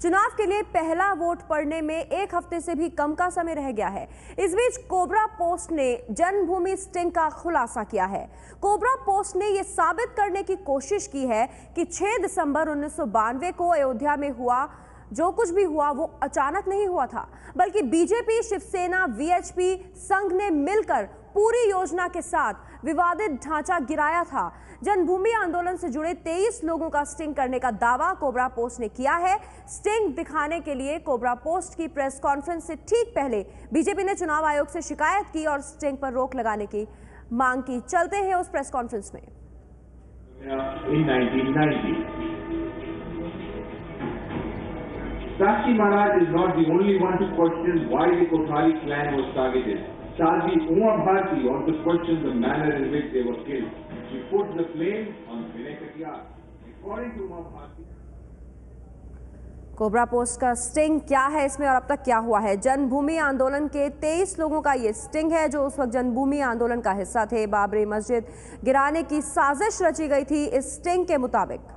चुनाव के लिए पहला वोट पड़ने में एक हफ्ते से भी कम का समय रह गया है। इस बीच कोबरा पोस्ट ने जन्मभूमि स्टिंग का खुलासा किया है। कोबरा पोस्ट ने यह साबित करने की कोशिश की है कि 6 दिसंबर 1992 को अयोध्या में हुआ जो कुछ भी हुआ वो अचानक नहीं हुआ था, बल्कि बीजेपी, शिवसेना, वीएचपी, संघ ने मिलकर पूरी योजना के साथ विवादित ढांचा गिराया था। जन्मभूमि आंदोलन से जुड़े 23 लोगों का स्टिंग करने का दावा कोबरा पोस्ट ने किया है। स्टिंग दिखाने के लिए कोबरा पोस्ट की प्रेस कॉन्फ्रेंस से ठीक पहले बीजेपी ने चुनाव आयोग से शिकायत की और स्टिंग पर रोक लगाने की मांग की। चलते हैं उस प्रेस कॉन्फ्रेंस में। In 1990, Sakshi Maharaj is not the only one to question why the Kothari clan was targeted. Shaji Uma Bharti also questioned the manner in which they were killed. She put the blame on Vinay Katiyar. According to Uma Bharti, cobra post का sting क्या है इसमें और अब तक क्या हुआ है? जन्मभूमि आंदोलन के 23 लोगों का ये स्टिंग है जो उस वक्त जन्मभूमि आंदोलन का हिस्सा थे। बाबरी मस्जिद गिराने की साजिश रची गई थी इस स्टिंग के मुताबिक।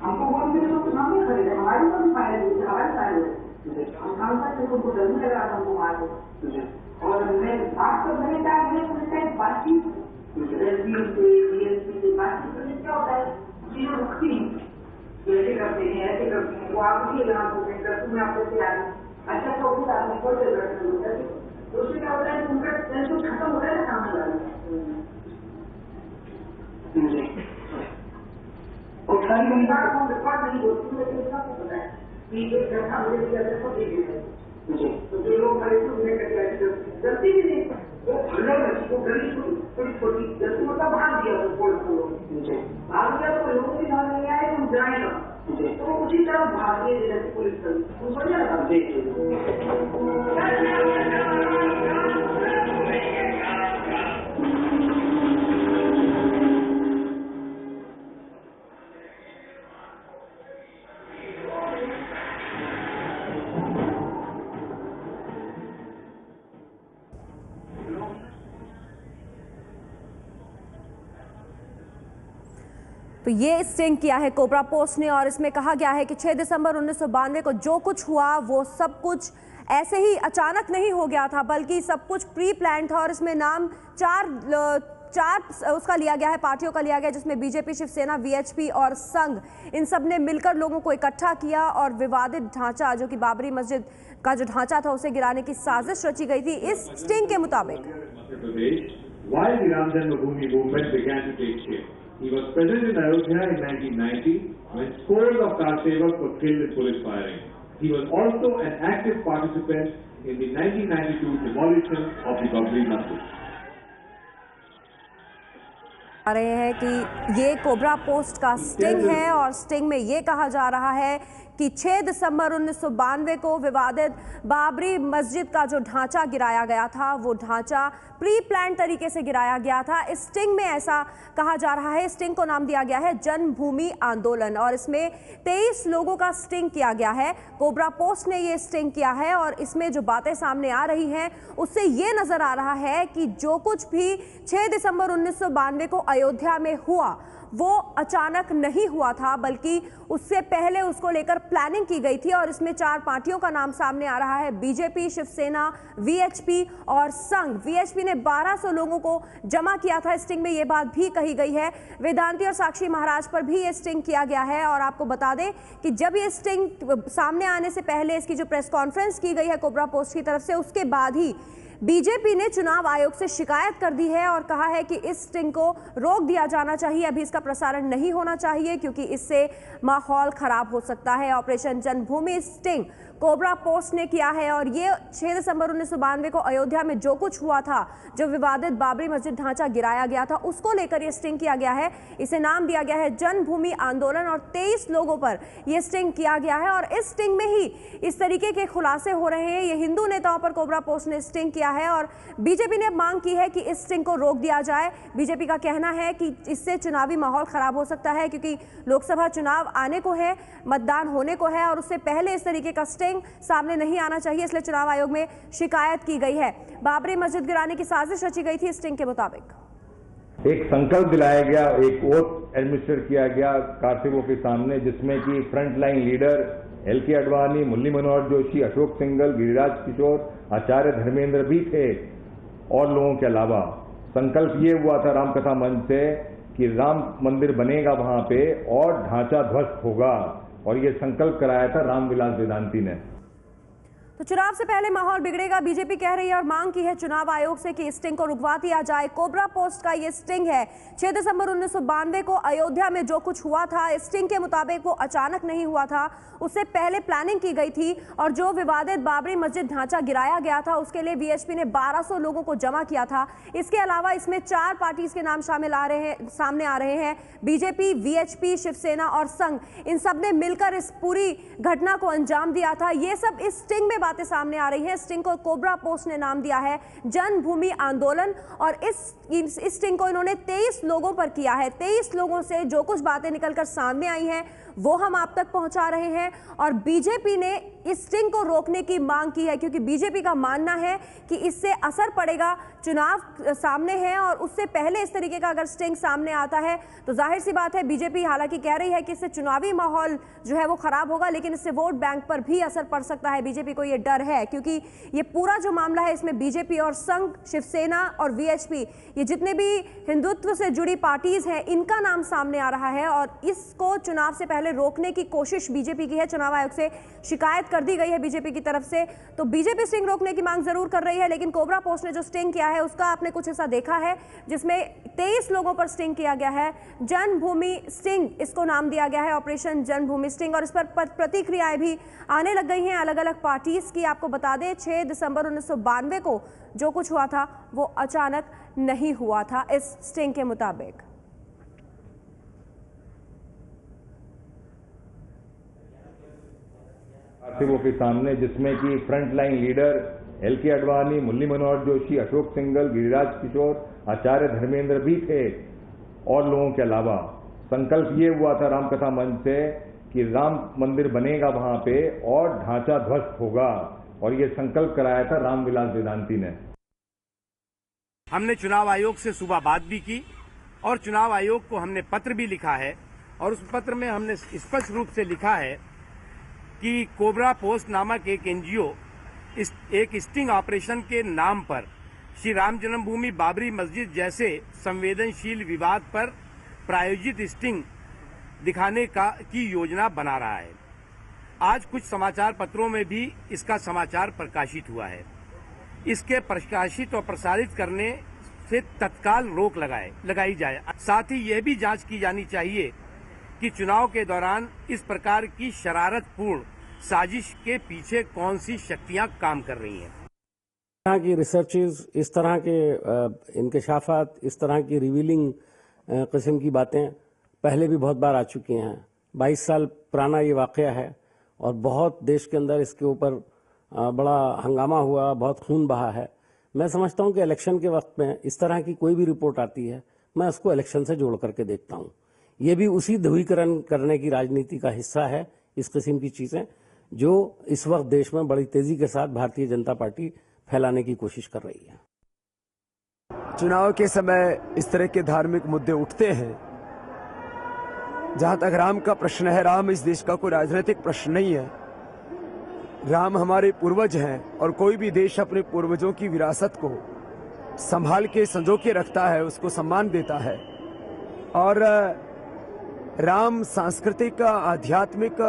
हमको वोट मिले तो चुनाव नहीं खरीदे, हमारे को भी फायदा मिलते, हमारे फायदे होते। हम सांसद थे तो उनको डर नहीं लगा था हमको मार दो। और मैं बात तो मैंने कहा मैं उनसे बातचीत एसडीएम से डीएसपी से बातचीत करने क्या होता है, चीजें रुकती हैं, ऐसे करते हैं वो आप भी यहाँ को मैं आपको से आ रही अच्छा तो कुछ आदमी को तो उससे क्या होता है उनका टेंशन खत्म हो रहा है सामने वाले। कोठारी में बात को रिकॉर्ड नहीं होती है लेकिन सबको पता है कि एक घटना हो गई है तो ठीक है तो जो लोग हमारे को उन्हें कहते हैं गलती भी नहीं वो भले बच्ची को गली थोड़ी छोटी गलती मतलब भाग दिया वो बोल भाग गया तो लोग भी ध्यान नहीं आए हम जाएगा तो उसी तरह भागिए जैसे पुलिस कर समझ तो ये स्टिंग किया है कोबरा पोस्ट ने और इसमें कहा गया है कि 6 दिसंबर 1992 को जो कुछ हुआ वो सब कुछ ऐसे ही अचानक नहीं हो गया था, बल्कि सब कुछ प्री प्लान था। और इसमें नाम चार उसका लिया गया है, पार्टियों का लिया गया, जिसमें बीजेपी, शिवसेना, वीएचपी और संघ, इन सब ने मिलकर लोगों को इकट्ठा किया और विवादित ढांचा जो कि बाबरी मस्जिद का जो ढांचा था उसे गिराने की साजिश रची गई थी इस स्टिंग के मुताबिक। He was present in Ayodhya in 1990 when scores of car sevaks were killed in police firing. He was also an active participant in the 1992 demolition of the Babri Masjid. आ रहे हैं कि ये कोबरा पोस्ट का sting है और sting में ये कहा जा रहा है कि 6 दिसंबर 1992 को विवादित बाबरी मस्जिद का जो ढांचा गिराया गया था वो ढांचा प्री प्लान तरीके से गिराया गया था। इस स्टिंग में ऐसा कहा जा रहा है। स्टिंग को नाम दिया गया है जन्मभूमि आंदोलन और इसमें 23 लोगों का स्टिंग किया गया है। कोबरा पोस्ट ने ये स्टिंग किया है और इसमें जो बातें सामने आ रही हैं उससे ये नजर आ रहा है कि जो कुछ भी 6 दिसंबर 1992 को अयोध्या में हुआ वो अचानक नहीं हुआ था, बल्कि उससे पहले उसको लेकर प्लानिंग की गई थी। और इसमें 4 पार्टियों का नाम सामने आ रहा है, बीजेपी, शिवसेना, वीएचपी और संघ। वीएचपी ने 1200 लोगों को जमा किया था। स्टिंग में ये बात भी कही गई है। वेदांती और साक्षी महाराज पर भी ये स्टिंग किया गया है। और आपको बता दें कि जब ये स्टिंग सामने आने से पहले इसकी जो प्रेस कॉन्फ्रेंस की गई है कोबरा पोस्ट की तरफ से, उसके बाद ही बीजेपी ने चुनाव आयोग से शिकायत कर दी है और कहा है कि इस स्टिंग को रोक दिया जाना चाहिए, अभी इसका प्रसारण नहीं होना चाहिए क्योंकि इससे माहौल खराब हो सकता है। ऑपरेशन जन्मभूमि स्टिंग कोबरा पोस्ट ने किया है और ये 6 दिसंबर 1992 को अयोध्या में जो कुछ हुआ था, जो विवादित बाबरी मस्जिद ढांचा गिराया गया था, उसको लेकर ये स्टिंग किया गया है। इसे नाम दिया गया है जन्मभूमि आंदोलन और 23 लोगों पर यह स्टिंग किया गया है और इस स्टिंग में ही इस तरीके के खुलासे हो रहे हैं। ये हिंदू नेताओं पर कोबरा पोस्ट ने स्टिंग किया है और बीजेपी ने मांग की है कि इस स्टिंग को रोक दिया जाए। बीजेपी का कहना है कि इससे चुनावी माहौल खराब हो सकता है क्योंकि लोकसभा चुनाव आने को है, मतदान होने को है और उससे पहले इस तरीके का स्टिंग सामने नहीं आना चाहिए, इसलिए चुनाव आयोग में शिकायत की गई है। बाबरी मस्जिद गिराने की साजिश रची गई थी स्टिंग के मुताबिक। एक संकल्प दिलाया गया, एक ओथ एडमिनिस्टर किया गया कासिबों के सामने, जिसमें कि front line leader LK Advani, Murli Manohar Joshi, Ashok Singhal, Giriraj Kishore, Acharya Dharmendra भी थे और लोगों के अलावा संकल्प ये हुआ था रामकथा मंच से कि राम मंदिर बनेगा वहां पे और ढांचा ध्वस्त होगा और ये संकल्प कराया था रामविलास वेदांती ने। तो चुनाव से पहले माहौल बिगड़ेगा, बीजेपी कह रही है और मांग की है चुनाव आयोग से कि स्टिंग को रुकवा दिया जाए। कोबरा पोस्ट का ये स्टिंग है। 6 दिसंबर 1992 को अयोध्या में जो कुछ हुआ था, स्टिंग के मुताबिक वो अचानक नहीं हुआ था, उससे पहले प्लानिंग की गई थी और जो विवादित बाबरी मस्जिद ढांचा गिराया गया था उसके लिए VHP ने 1200 लोगों को जमा किया था। इसके अलावा इसमें 4 पार्टीज के नाम सामने आ रहे हैं। बीजेपी, VHP, शिवसेना और संघ, इन सब ने मिलकर इस पूरी घटना को अंजाम दिया था। ये सब इस स्टिंग में बातें सामने आ रही हैं। स्टिंग को कोबरा पोस्ट ने नाम दिया है जन्मभूमि आंदोलन और इस स्टिंग को इन्होंने 23 लोगों पर किया है। 23 लोगों से जो कुछ बातें निकलकर सामने आई हैं वो हम आप तक पहुंचा रहे हैं और बीजेपी ने इस स्टिंग को रोकने की मांग की है क्योंकि बीजेपी का मानना है कि इससे असर पड़ेगा। चुनाव सामने है और उससे पहले इस तरीके का अगर स्टिंग सामने आता है तो जाहिर सी बात है बीजेपी हालांकि कह रही है कि इससे चुनावी माहौल जो है वो खराब होगा, लेकिन इससे वोट बैंक पर भी असर पड़ सकता है। बीजेपी को ये डर है क्योंकि ये पूरा जो मामला है इसमें बीजेपी और संघ, शिवसेना और VHP, ये जितने भी हिंदुत्व से जुड़ी पार्टीज हैं इनका नाम सामने आ रहा है और इसको चुनाव से पहले रोकने की कोशिश बीजेपी की है। चुनाव आयोग से शिकायत कर दी गई है बीजेपी की तरफ से, तो बीजेपी स्टिंग रोकने की मांग जरूर कर रही है, लेकिन कोबरा पोस्ट ने जो स्टिंग किया है उसका आपने कुछ हिस्सा देखा है जिसमें 23 लोगों पर स्टिंग किया गया है। जन्मभूमि स्टिंग इसको नाम दिया गया है, ऑपरेशन जन्मभूमि स्टिंग, और इस पर प्रतिक्रियाएं भी आने लग गई हैं अलग अलग पार्टीज की। आपको बता दें 6 दिसंबर 1992 को जो कुछ हुआ था वो अचानक नहीं हुआ था इस स्टिंग के मुताबिक। कासिबों के सामने, जिसमें कि front line leader LK Advani, Murli Manohar Joshi, Ashok Singhal, Giriraj Kishore, Acharya Dharmendra भी थे और लोगों के अलावा संकल्प ये हुआ था रामकथा मंच से कि राम मंदिर बनेगा वहां पे और ढांचा ध्वस्त होगा और ये संकल्प कराया था रामविलास वेदांती ने। हमने चुनाव आयोग से सुबह बात भी की और चुनाव आयोग को हमने पत्र भी लिखा है और उस पत्र में हमने स्पष्ट रूप से लिखा है कि कोबरा पोस्ट नामक एक NGO एक स्टिंग ऑपरेशन के नाम पर श्री राम जन्मभूमि बाबरी मस्जिद जैसे संवेदनशील विवाद पर प्रायोजित स्टिंग दिखाने की योजना बना रहा है। आज कुछ समाचार पत्रों में भी इसका समाचार प्रकाशित हुआ है। इसके प्रकाशित और प्रसारित करने से तत्काल रोक लगाई जाए। साथ ही यह भी जांच की जानी चाहिए कि चुनाव के दौरान इस प्रकार की शरारतपूर्ण साजिश के पीछे कौन सी शक्तियां काम कर रही हैं। इस तरह की रिसर्चेज, इस तरह के इंकशाफात, इस तरह की रिवीलिंग किस्म की बातें पहले भी बहुत बार आ चुकी हैं। 22 साल पुराना ये वाकया है और बहुत देश के अंदर इसके ऊपर बड़ा हंगामा हुआ, बहुत खून बहा है। मैं समझता हूं कि इलेक्शन के वक्त में इस तरह की कोई भी रिपोर्ट आती है, मैं उसको इलेक्शन से जोड़ करके देखता हूं। ये भी उसी ध्रुवीकरण करने की राजनीति का हिस्सा है, इस किस्म की चीजें जो इस वक्त देश में बड़ी तेजी के साथ भारतीय जनता पार्टी फैलाने की कोशिश कर रही है। चुनाव के समय इस तरह के धार्मिक मुद्दे उठते हैं। जहां तक राम का प्रश्न है, राम इस देश का कोई राजनीतिक प्रश्न नहीं है। राम हमारे पूर्वज हैं और कोई भी देश अपने पूर्वजों की विरासत को संभाल के संजो के रखता है, उसको सम्मान देता है। और राम सांस्कृतिक, आध्यात्मिक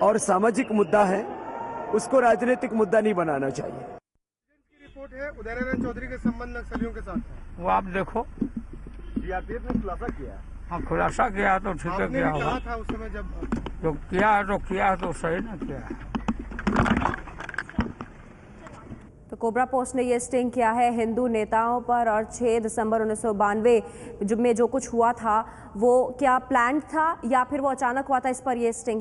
और सामाजिक मुद्दा है, उसको राजनीतिक मुद्दा नहीं बनाना चाहिए। रिपोर्ट रिपोर्ट है उदयनारायण चौधरी के संबंध नक्सलियों के साथ है। वो आप देखो, सीआरपीएफ ने खुलासा किया। हाँ खुलासा किया तो ठीक है, क्या होगा। था उस समय जब जो किया है तो किया है, तो सही ना किया है। तो कोबरा पोस्ट ने ये स्टिंग किया है हिंदू नेताओं पर, और 6 दिसंबर 1992 में जो कुछ हुआ था वो क्या प्लान था या फिर वो अचानक हुआ था, इस पर ये स्टिंग है।